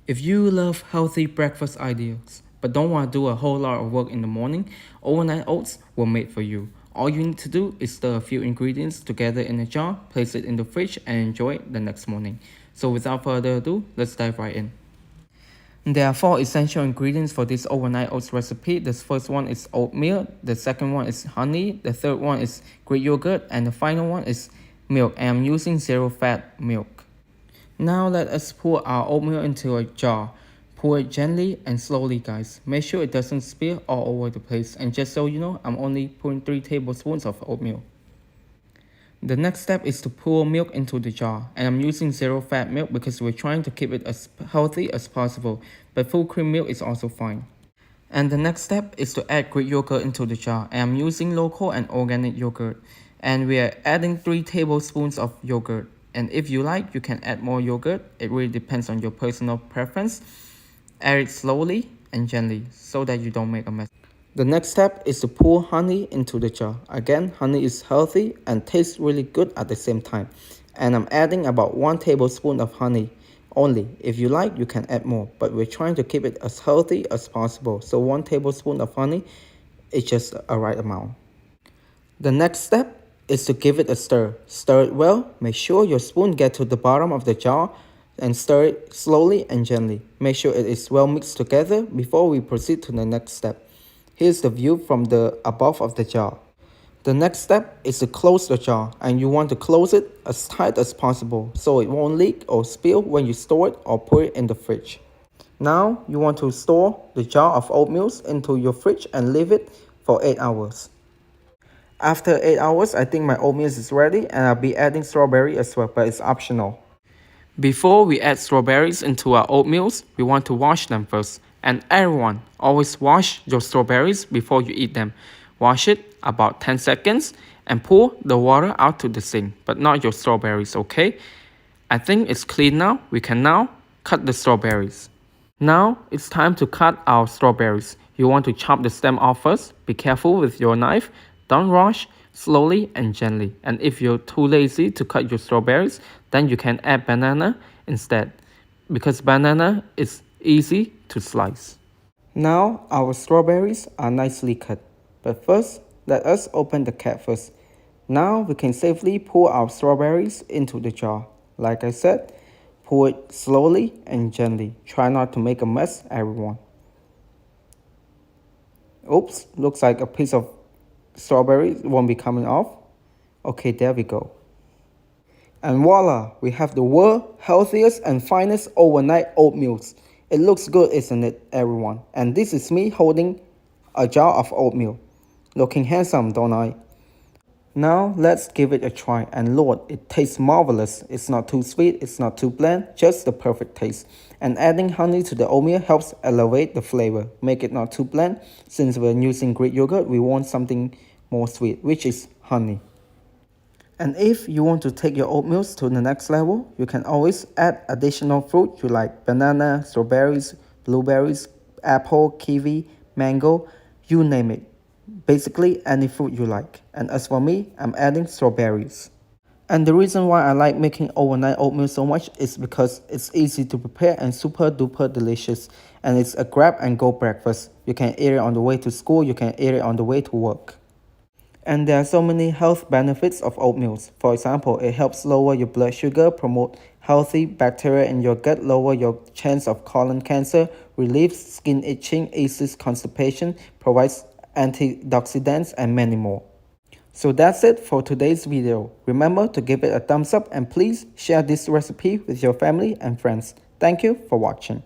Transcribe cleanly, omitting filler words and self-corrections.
If you love healthy breakfast ideas, but don't want to do a whole lot of work in the morning, overnight oats were made for you. All you need to do is stir a few ingredients together in a jar, place it in the fridge, and enjoy it the next morning. So without further ado, let's dive right in. There are 4 essential ingredients for this overnight oats recipe. The first one is oatmeal, the second one is honey, the third one is Greek yogurt, and the final one is milk. And I'm using zero fat milk. Now let us pour our oatmeal into a jar. Pour it gently and slowly, guys. Make sure it doesn't spill all over the place. And just so you know, I'm only pouring 3 tablespoons of oatmeal. The next step is to pour milk into the jar, and I'm using zero fat milk because we're trying to keep it as healthy as possible, but full cream milk is also fine. And the next step is to add Greek yogurt into the jar, and I'm using local and organic yogurt. And we are adding 3 tablespoons of yogurt. And if you like, you can add more yogurt. It really depends on your personal preference. Add it slowly and gently so that you don't make a mess. The next step is to pour honey into the jar. Again, honey is healthy and tastes really good at the same time. And I'm adding about 1 tablespoon of honey only. If you like, you can add more, but we're trying to keep it as healthy as possible. So 1 tablespoon of honey is just a right amount. The next step is to give it a stir. Stir it well. Make sure your spoon gets to the bottom of the jar and stir it slowly and gently. Make sure it is well mixed together before we proceed to the next step. Here's the view from the above of the jar. The next step is to close the jar, and you want to close it as tight as possible so it won't leak or spill when you store it or put it in the fridge. Now you want to store the jar of oatmeal into your fridge and leave it for 8 hours. After 8 hours, I think my oatmeal is ready, and I'll be adding strawberry as well, but it's optional. Before we add strawberries into our oatmeals, we want to wash them first. And everyone, always wash your strawberries before you eat them. Wash it about 10 seconds and pour the water out to the sink, but not your strawberries, okay? I think it's clean now. We can now cut the strawberries. Now it's time to cut our strawberries. You want to chop the stem off first. Be careful with your knife. Don't rush, slowly and gently. And if you're too lazy to cut your strawberries, then you can add banana instead, because banana is easy to slice. Now our strawberries are nicely cut, but first let us open the cap first. Now we can safely pour our strawberries into the jar. Like I said, pour it slowly and gently. Try not to make a mess, everyone. Oops, looks like a piece of strawberry won't be coming off. Okay, there we go. And voila, we have the world's healthiest and finest overnight oatmeals. It looks good, isn't it, everyone? And this is me holding a jar of oatmeal. Looking handsome, don't I? Now let's give it a try, and Lord, it tastes marvelous. It's not too sweet, it's not too bland, just the perfect taste. And adding honey to the oatmeal helps elevate the flavor, make it not too bland. Since we're using Greek yogurt, we want something more sweet, which is honey. And if you want to take your oatmeal to the next level, you can always add additional fruit you like: banana, strawberries, blueberries, apple, kiwi, mango, you name it. Basically any fruit you like. And as for me, I'm adding strawberries. And the reason why I like making overnight oatmeal so much is because it's easy to prepare and super duper delicious. And it's a grab and go breakfast. You can eat it on the way to school, you can eat it on the way to work. And there are so many health benefits of oatmeal. For example, it helps lower your blood sugar, promote healthy bacteria in your gut, lower your chance of colon cancer, relieves skin itching, eases constipation, provides antioxidants, and many more. So that's it for today's video. Remember to give it a thumbs up, and please share this recipe with your family and friends. Thank you for watching.